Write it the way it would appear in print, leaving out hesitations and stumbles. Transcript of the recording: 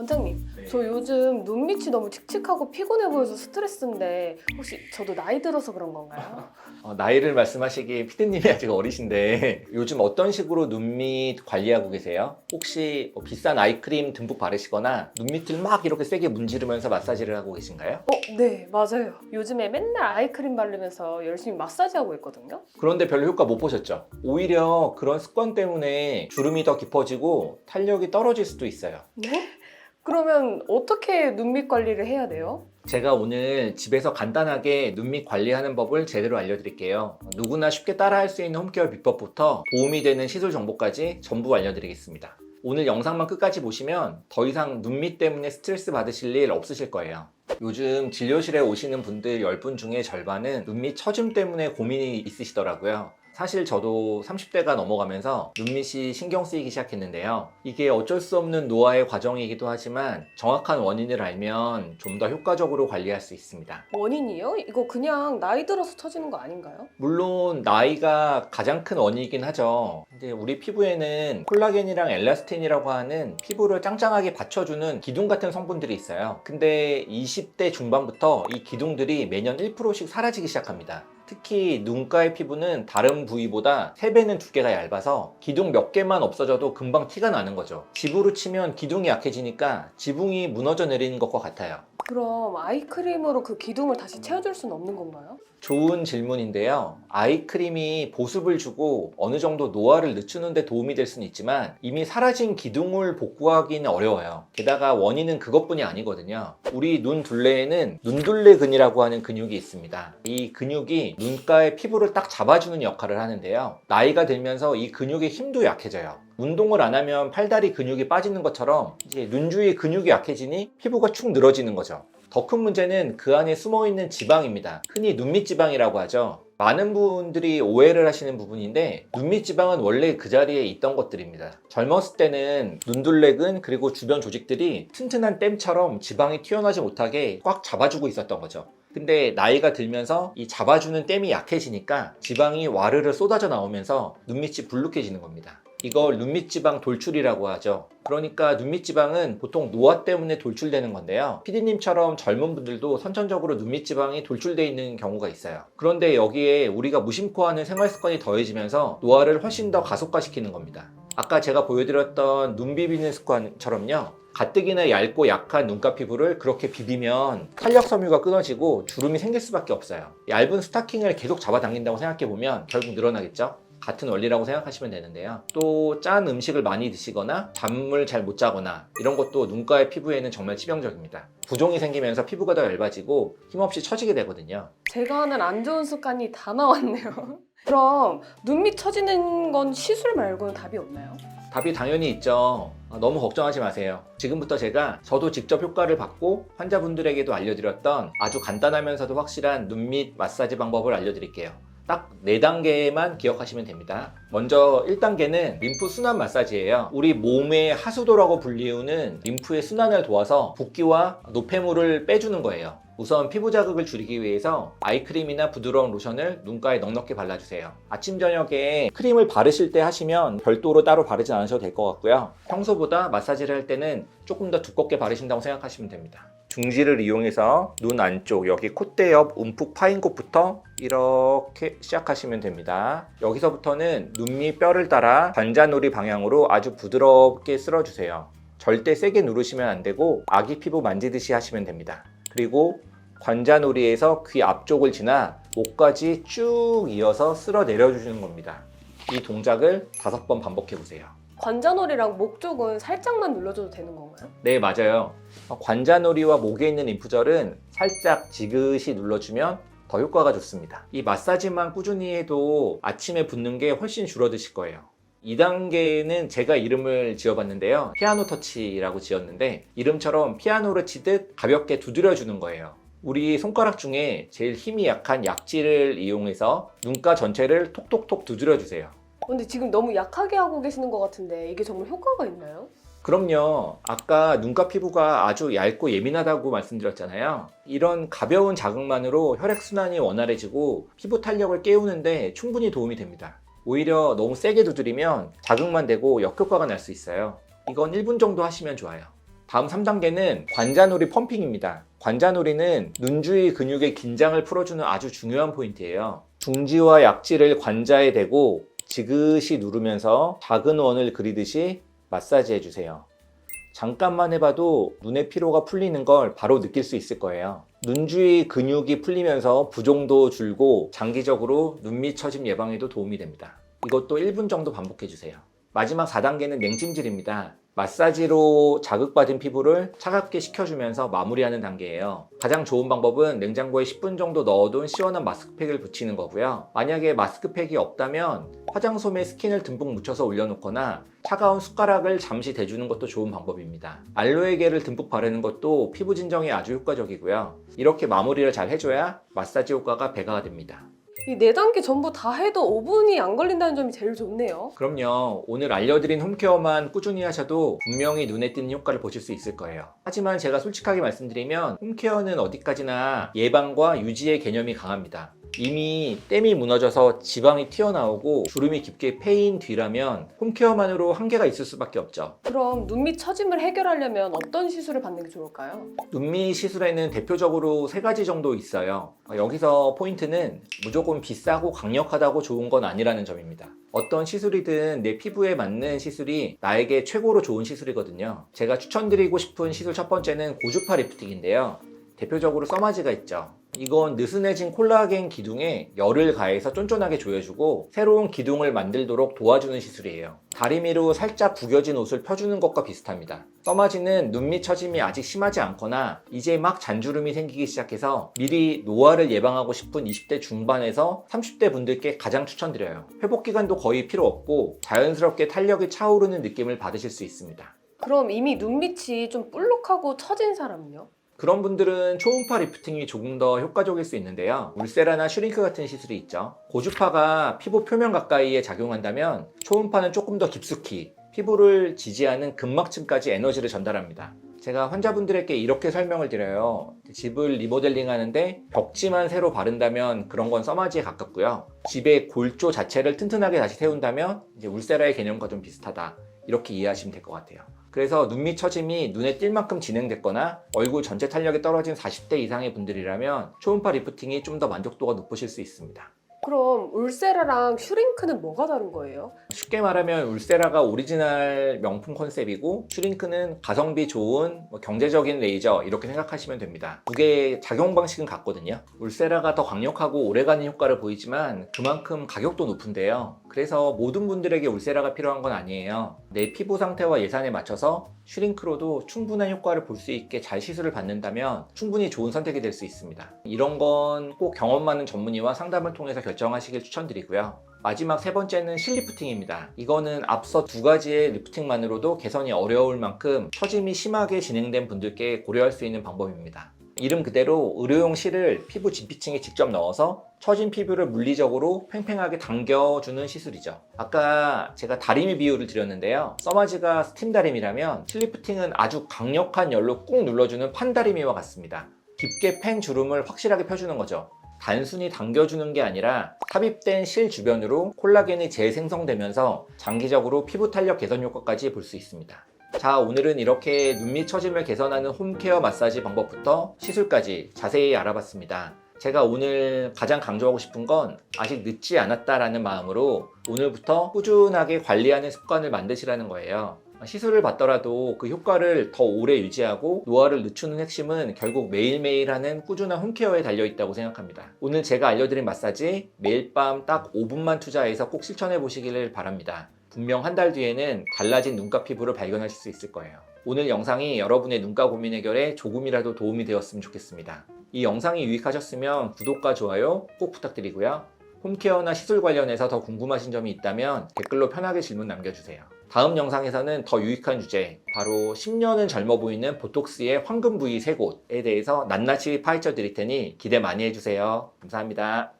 원장님, 네. 저 요즘 눈밑이 너무 칙칙하고 피곤해 보여서 스트레스인데 혹시 저도 나이 들어서 그런 건가요? 나이를 말씀하시기에 피디님이 아직 어리신데 요즘 어떤 식으로 눈밑 관리하고 계세요? 혹시 비싼 아이크림 듬뿍 바르시거나 눈밑을 막 이렇게 세게 문지르면서 마사지를 하고 계신가요? 네, 맞아요. 요즘에 맨날 아이크림 바르면서 열심히 마사지하고 있거든요. 그런데 별로 효과 못 보셨죠? 오히려 그런 습관 때문에 주름이 더 깊어지고 탄력이 떨어질 수도 있어요. 네? 그러면 어떻게 눈밑 관리를 해야 돼요? 제가 오늘 집에서 간단하게 눈밑 관리하는 법을 제대로 알려드릴게요. 누구나 쉽게 따라할 수 있는 홈케어 비법부터 도움이 되는 시술 정보까지 전부 알려드리겠습니다. 오늘 영상만 끝까지 보시면 더 이상 눈밑 때문에 스트레스 받으실 일 없으실 거예요. 요즘 진료실에 오시는 분들 10분 중에 절반은 눈밑 처짐 때문에 고민이 있으시더라고요. 사실 저도 30대가 넘어가면서 눈밑이 신경 쓰이기 시작했는데요. 이게 어쩔 수 없는 노화의 과정이기도 하지만 정확한 원인을 알면 좀 더 효과적으로 관리할 수 있습니다. 원인이요? 이거 그냥 나이 들어서 처지는 거 아닌가요? 물론 나이가 가장 큰 원인이긴 하죠. 근데 우리 피부에는 콜라겐이랑 엘라스틴이라고 하는 피부를 짱짱하게 받쳐주는 기둥 같은 성분들이 있어요. 근데 20대 중반부터 이 기둥들이 매년 1%씩 사라지기 시작합니다. 특히 눈가의 피부는 다른 부위보다 3배는 두께가 얇아서 기둥 몇 개만 없어져도 금방 티가 나는 거죠. 집으로 치면 기둥이 약해지니까 지붕이 무너져 내리는 것과 같아요. 그럼 아이크림으로 그 기둥을 다시 채워줄 수는 없는 건가요? 좋은 질문인데요. 아이크림이 보습을 주고 어느 정도 노화를 늦추는 데 도움이 될 수는 있지만 이미 사라진 기둥을 복구하기는 어려워요. 게다가 원인은 그것뿐이 아니거든요. 우리 눈 둘레에는 눈둘레근이라고 하는 근육이 있습니다. 이 근육이 눈가의 피부를 딱 잡아주는 역할을 하는데요. 나이가 들면서 이 근육의 힘도 약해져요. 운동을 안 하면 팔다리 근육이 빠지는 것처럼 이제 눈 주위 근육이 약해지니 피부가 축 늘어지는 거죠. 더 큰 문제는 그 안에 숨어있는 지방입니다. 흔히 눈밑 지방이라고 하죠. 많은 분들이 오해를 하시는 부분인데 눈밑 지방은 원래 그 자리에 있던 것들입니다. 젊었을 때는 눈둘레근 그리고 주변 조직들이 튼튼한 댐처럼 지방이 튀어나오지 못하게 꽉 잡아주고 있었던 거죠. 근데 나이가 들면서 이 잡아주는 댐이 약해지니까 지방이 와르르 쏟아져 나오면서 눈밑이 불룩해지는 겁니다. 이걸 눈밑지방 돌출이라고 하죠. 그러니까 눈밑지방은 보통 노화 때문에 돌출되는 건데요. 피디님처럼 젊은 분들도 선천적으로 눈밑지방이 돌출되어 있는 경우가 있어요. 그런데 여기에 우리가 무심코 하는 생활습관이 더해지면서 노화를 훨씬 더 가속화시키는 겁니다. 아까 제가 보여드렸던 눈 비비는 습관처럼요. 가뜩이나 얇고 약한 눈가 피부를 그렇게 비비면 탄력 섬유가 끊어지고 주름이 생길 수밖에 없어요. 얇은 스타킹을 계속 잡아당긴다고 생각해보면 결국 늘어나겠죠? 같은 원리라고 생각하시면 되는데요. 또 짠 음식을 많이 드시거나 잠을 잘 못 자거나 이런 것도 눈가의 피부에는 정말 치명적입니다. 부종이 생기면서 피부가 더 얇아지고 힘없이 처지게 되거든요. 제가 하는 안 좋은 습관이 다 나왔네요. 그럼 눈밑 처지는 건 시술 말고는 답이 없나요? 답이 당연히 있죠. 너무 걱정하지 마세요. 지금부터 저도 직접 효과를 받고 환자분들에게도 알려드렸던 아주 간단하면서도 확실한 눈밑 마사지 방법을 알려드릴게요. 딱 4단계만 기억하시면 됩니다. 먼저 1단계는 림프 순환 마사지예요. 우리 몸의 하수도라고 불리우는 림프의 순환을 도와서 붓기와 노폐물을 빼주는 거예요. 우선 피부 자극을 줄이기 위해서 아이크림이나 부드러운 로션을 눈가에 넉넉히 발라주세요. 아침 저녁에 크림을 바르실 때 하시면 별도로 따로 바르지 않으셔도 될 것 같고요. 평소보다 마사지를 할 때는 조금 더 두껍게 바르신다고 생각하시면 됩니다. 중지를 이용해서 눈 안쪽 여기 콧대 옆 움푹 파인 곳부터 이렇게 시작하시면 됩니다. 여기서부터는 눈밑 뼈를 따라 관자놀이 방향으로 아주 부드럽게 쓸어주세요. 절대 세게 누르시면 안 되고 아기 피부 만지듯이 하시면 됩니다. 그리고 관자놀이에서 귀 앞쪽을 지나 목까지 쭉 이어서 쓸어 내려주시는 겁니다. 이 동작을 5번 반복해 보세요. 관자놀이랑 목 쪽은 살짝만 눌러줘도 되는 건가요? 네, 맞아요. 관자놀이와 목에 있는 림프절은 살짝 지그시 눌러주면 더 효과가 좋습니다. 이 마사지만 꾸준히 해도 아침에 붓는 게 훨씬 줄어드실 거예요. 2단계는 제가 이름을 지어봤는데요. 피아노 터치라고 지었는데 이름처럼 피아노를 치듯 가볍게 두드려주는 거예요. 우리 손가락 중에 제일 힘이 약한 약지를 이용해서 눈가 전체를 톡톡톡 두드려주세요. 근데 지금 너무 약하게 하고 계시는 것 같은데 이게 정말 효과가 있나요? 그럼요. 아까 눈가 피부가 아주 얇고 예민하다고 말씀드렸잖아요. 이런 가벼운 자극만으로 혈액순환이 원활해지고 피부 탄력을 깨우는데 충분히 도움이 됩니다. 오히려 너무 세게 두드리면 자극만 되고 역효과가 날 수 있어요. 이건 1분 정도 하시면 좋아요. 다음 3단계는 관자놀이 펌핑입니다. 관자놀이는 눈 주위 근육의 긴장을 풀어주는 아주 중요한 포인트예요. 중지와 약지를 관자에 대고 지그시 누르면서 작은 원을 그리듯이 마사지 해주세요. 잠깐만 해봐도 눈의 피로가 풀리는 걸 바로 느낄 수 있을 거예요. 눈 주위 근육이 풀리면서 부종도 줄고 장기적으로 눈밑 처짐 예방에도 도움이 됩니다. 이것도 1분 정도 반복해주세요. 마지막 4단계는 냉찜질입니다. 마사지로 자극받은 피부를 차갑게 식혀주면서 마무리하는 단계예요. 가장 좋은 방법은 냉장고에 10분 정도 넣어둔 시원한 마스크팩을 붙이는 거고요. 만약에 마스크팩이 없다면 화장솜에 스킨을 듬뿍 묻혀서 올려놓거나 차가운 숟가락을 잠시 대주는 것도 좋은 방법입니다. 알로에겔을 듬뿍 바르는 것도 피부 진정에 아주 효과적이고요. 이렇게 마무리를 잘 해줘야 마사지 효과가 배가 됩니다. 이 4단계 전부 다 해도 5분이 안 걸린다는 점이 제일 좋네요. 그럼요. 오늘 알려드린 홈케어만 꾸준히 하셔도 분명히 눈에 띄는 효과를 보실 수 있을 거예요. 하지만 제가 솔직하게 말씀드리면 홈케어는 어디까지나 예방과 유지의 개념이 강합니다. 이미 댐이 무너져서 지방이 튀어나오고 주름이 깊게 패인 뒤라면 홈케어만으로 한계가 있을 수밖에 없죠. 그럼 눈밑 처짐을 해결하려면 어떤 시술을 받는 게 좋을까요? 눈밑 시술에는 대표적으로 3가지 정도 있어요. 여기서 포인트는 무조건 비싸고 강력하다고 좋은 건 아니라는 점입니다. 어떤 시술이든 내 피부에 맞는 시술이 나에게 최고로 좋은 시술이거든요. 제가 추천드리고 싶은 시술 첫 번째는 고주파 리프팅인데요. 대표적으로 써마지가 있죠. 이건 느슨해진 콜라겐 기둥에 열을 가해서 쫀쫀하게 조여주고 새로운 기둥을 만들도록 도와주는 시술이에요. 다리미로 살짝 구겨진 옷을 펴주는 것과 비슷합니다. 써마지는 눈밑 처짐이 아직 심하지 않거나 이제 막 잔주름이 생기기 시작해서 미리 노화를 예방하고 싶은 20대 중반에서 30대 분들께 가장 추천드려요. 회복기간도 거의 필요 없고 자연스럽게 탄력이 차오르는 느낌을 받으실 수 있습니다. 그럼 이미 눈밑이 좀 볼록하고 처진 사람은요? 그런 분들은 초음파 리프팅이 조금 더 효과적일 수 있는데요. 울세라나 슈링크 같은 시술이 있죠. 고주파가 피부 표면 가까이에 작용한다면 초음파는 조금 더 깊숙이 피부를 지지하는 근막층까지 에너지를 전달합니다. 제가 환자분들에게 이렇게 설명을 드려요. 집을 리모델링 하는데 벽지만 새로 바른다면 그런 건 써마지에 가깝고요. 집의 골조 자체를 튼튼하게 다시 세운다면 이제 울세라의 개념과 좀 비슷하다. 이렇게 이해하시면 될 것 같아요. 그래서 눈밑 처짐이 눈에 띌 만큼 진행됐거나 얼굴 전체 탄력이 떨어진 40대 이상의 분들이라면 초음파 리프팅이 좀 더 만족도가 높으실 수 있습니다. 그럼 울세라랑 슈링크는 뭐가 다른 거예요? 쉽게 말하면 울세라가 오리지널 명품 컨셉이고 슈링크는 가성비 좋은 경제적인 레이저 이렇게 생각하시면 됩니다. 두 개의 작용 방식은 같거든요. 울세라가 더 강력하고 오래가는 효과를 보이지만 그만큼 가격도 높은데요. 그래서 모든 분들에게 울세라가 필요한 건 아니에요. 내 피부 상태와 예산에 맞춰서 슈링크로도 충분한 효과를 볼 수 있게 잘 시술을 받는다면 충분히 좋은 선택이 될 수 있습니다. 이런 건 꼭 경험 많은 전문의와 상담을 통해서 결정하시길 추천드리고요. 마지막 3번째는 실리프팅입니다. 이거는 앞서 2가지의 리프팅만으로도 개선이 어려울 만큼 처짐이 심하게 진행된 분들께 고려할 수 있는 방법입니다. 이름 그대로 의료용 실을 피부 진피층에 직접 넣어서 처진 피부를 물리적으로 팽팽하게 당겨주는 시술이죠. 아까 제가 다리미 비유를 드렸는데요. 써마지가 스팀 다리미라면 실리프팅은 아주 강력한 열로 꾹 눌러주는 판다리미와 같습니다. 깊게 팬 주름을 확실하게 펴주는 거죠. 단순히 당겨주는 게 아니라 삽입된 실 주변으로 콜라겐이 재생성되면서 장기적으로 피부 탄력 개선 효과까지 볼 수 있습니다. 자, 오늘은 이렇게 눈밑 처짐을 개선하는 홈케어 마사지 방법부터 시술까지 자세히 알아봤습니다. 제가 오늘 가장 강조하고 싶은 건 아직 늦지 않았다라는 마음으로 오늘부터 꾸준하게 관리하는 습관을 만드시라는 거예요. 시술을 받더라도 그 효과를 더 오래 유지하고 노화를 늦추는 핵심은 결국 매일매일 하는 꾸준한 홈케어에 달려있다고 생각합니다. 오늘 제가 알려드린 마사지 매일 밤 딱 5분만 투자해서 꼭 실천해 보시기를 바랍니다. 분명 한 달 뒤에는 달라진 눈가 피부를 발견하실 수 있을 거예요. 오늘 영상이 여러분의 눈가 고민 해결에 조금이라도 도움이 되었으면 좋겠습니다. 이 영상이 유익하셨으면 구독과 좋아요 꼭 부탁드리고요. 홈케어나 시술 관련해서 더 궁금하신 점이 있다면 댓글로 편하게 질문 남겨주세요. 다음 영상에서는 더 유익한 주제, 바로 10년은 젊어 보이는 보톡스의 황금 부위 3곳에 대해서 낱낱이 파헤쳐 드릴 테니 기대 많이 해주세요. 감사합니다.